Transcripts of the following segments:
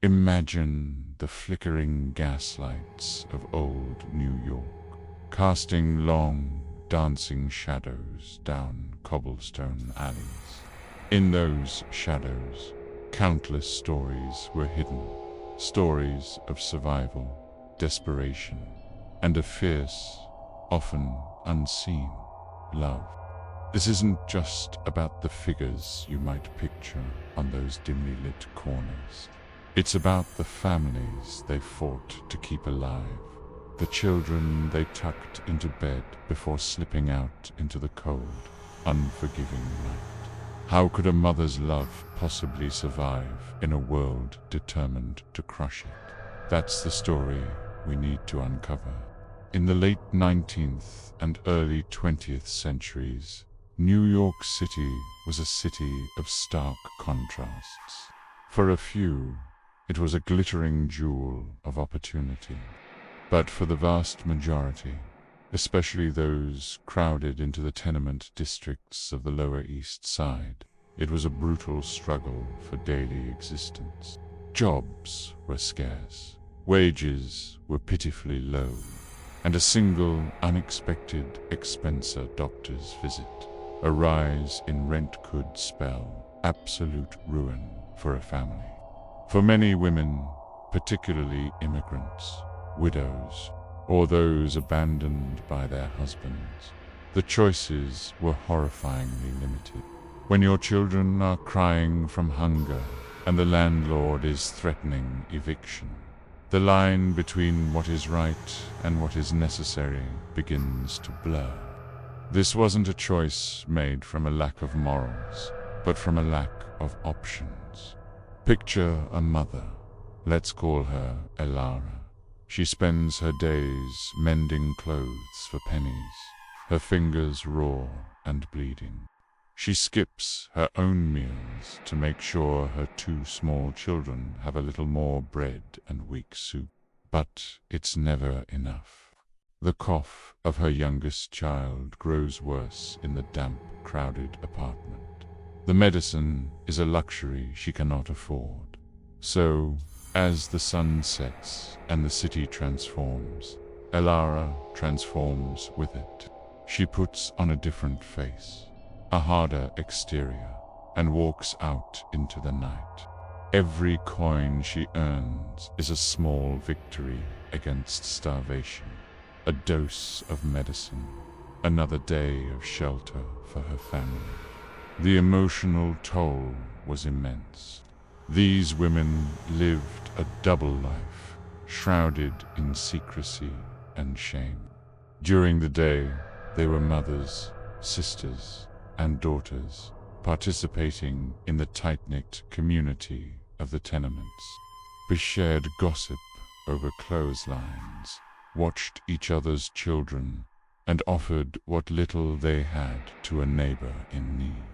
Imagine the flickering gaslights of old New York, casting long, dancing shadows down cobblestone alleys. In those shadows, countless stories were hidden, stories of survival, desperation, and a fierce, often unseen, love. This isn't just about the figures you might picture on those dimly lit corners. It's about the families they fought to keep alive, the children they tucked into bed before slipping out into the cold, unforgiving night. How could a mother's love possibly survive in a world determined to crush it? That's the story we need to uncover. In the late 19th and early 20th centuries, New York City was a city of stark contrasts. For a few, it was a glittering jewel of opportunity. But for the vast majority, especially those crowded into the tenement districts of the Lower East Side, it was a brutal struggle for daily existence. Jobs were scarce, wages were pitifully low, and a single unexpected expense, a doctor's visit, a rise in rent could spell absolute ruin for a family. For many women, particularly immigrants, widows, or those abandoned by their husbands, the choices were horrifyingly limited. When your children are crying from hunger and the landlord is threatening eviction, the line between what is right and what is necessary begins to blur. This wasn't a choice made from a lack of morals, but from a lack of options. Picture a mother. Let's call her Elara. She spends her days mending clothes for pennies, her fingers raw and bleeding. She skips her own meals to make sure her two small children have a little more bread and weak soup. But it's never enough. The cough of her youngest child grows worse in the damp, crowded apartment. The medicine is a luxury she cannot afford. So, as the sun sets and the city transforms, Elara transforms with it. She puts on a different face, a harder exterior, and walks out into the night. Every coin she earns is a small victory against starvation, a dose of medicine, another day of shelter for her family. The emotional toll was immense. These women lived a double life, shrouded in secrecy and shame. During the day, they were mothers, sisters, and daughters, participating in the tight-knit community of the tenements. We shared gossip over clotheslines, watched each other's children, and offered what little they had to a neighbor in need.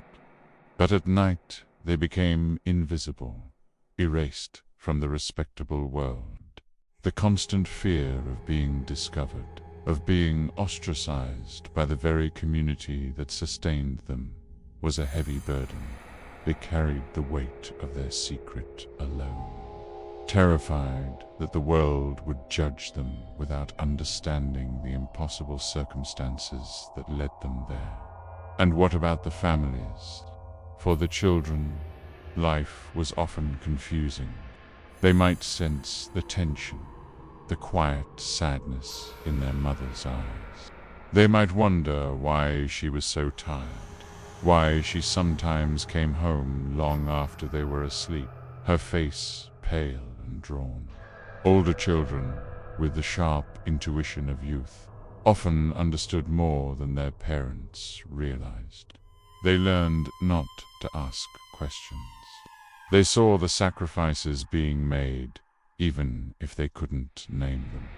But at night they became invisible, erased from the respectable world. The constant fear of being discovered, of being ostracized by the very community that sustained them, was a heavy burden. They carried the weight of their secret alone, terrified that the world would judge them without understanding the impossible circumstances that led them there. And what about the families? For the children, life was often confusing. They might sense the tension, the quiet sadness in their mother's eyes. They might wonder why she was so tired, why she sometimes came home long after they were asleep, her face pale and drawn. Older children, with the sharp intuition of youth, often understood more than their parents realized. They learned not to ask questions. They saw the sacrifices being made, even if they couldn't name them.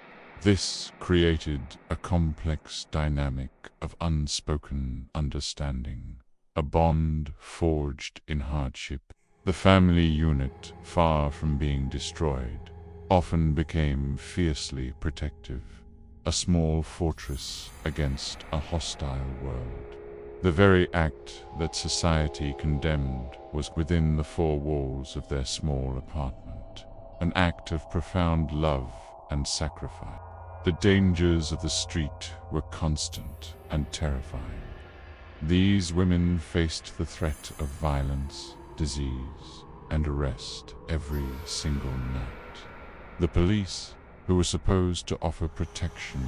This created a complex dynamic of unspoken understanding, a bond forged in hardship. The family unit, far from being destroyed, often became fiercely protective, a small fortress against a hostile world. The very act that society condemned was within the four walls of their small apartment, an act of profound love and sacrifice. The dangers of the street were constant and terrifying. These women faced the threat of violence, disease, and arrest every single night. The police, who were supposed to offer protection,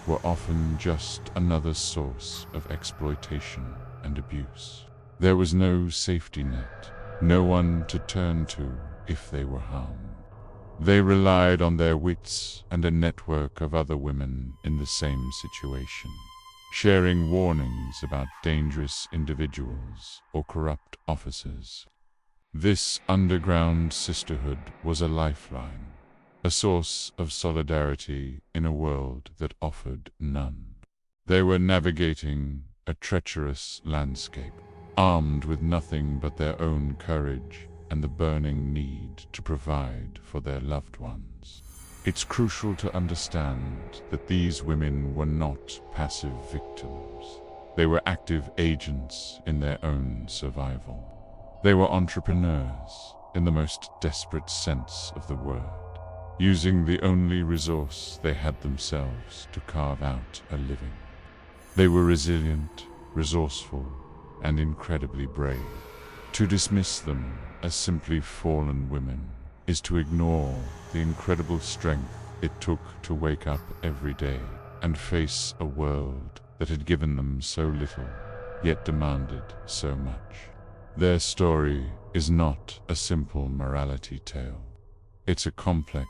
were often just another source of exploitation and abuse. There was no safety net, no one to turn to if they were harmed. They relied on their wits and a network of other women in the same situation, sharing warnings about dangerous individuals or corrupt officers. This underground sisterhood was a lifeline, a source of solidarity in a world that offered none. They were navigating a treacherous landscape, armed with nothing but their own courage and the burning need to provide for their loved ones. It's crucial to understand that these women were not passive victims. They were active agents in their own survival. They were entrepreneurs in the most desperate sense of the word, using the only resource they had themselves to carve out a living. They were resilient, resourceful, and incredibly brave. To dismiss them as simply fallen women is to ignore the incredible strength it took to wake up every day and face a world that had given them so little, yet demanded so much. Their story is not a simple morality tale. It's a complex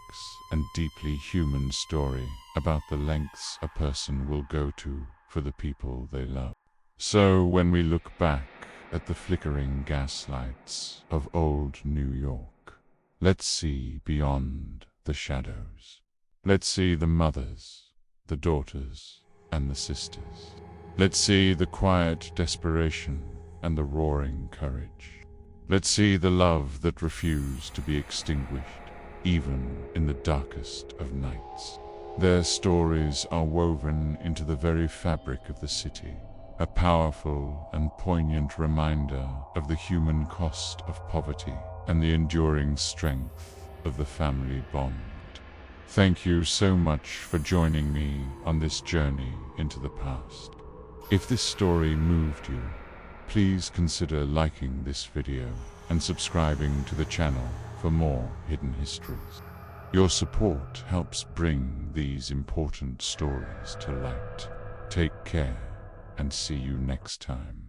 and deeply human story about the lengths a person will go to for the people they love. So when we look back at the flickering gaslights of old New York, let's see beyond the shadows. Let's see the mothers, the daughters, and the sisters. Let's see the quiet desperation and the roaring courage. Let's see the love that refused to be extinguished, even in the darkest of nights. Their stories are woven into the very fabric of the city, a powerful and poignant reminder of the human cost of poverty and the enduring strength of the family bond. Thank you so much for joining me on this journey into the past. If this story moved you, please consider liking this video and subscribing to the channel for more hidden histories. Your support helps bring these important stories to light. Take care and see you next time.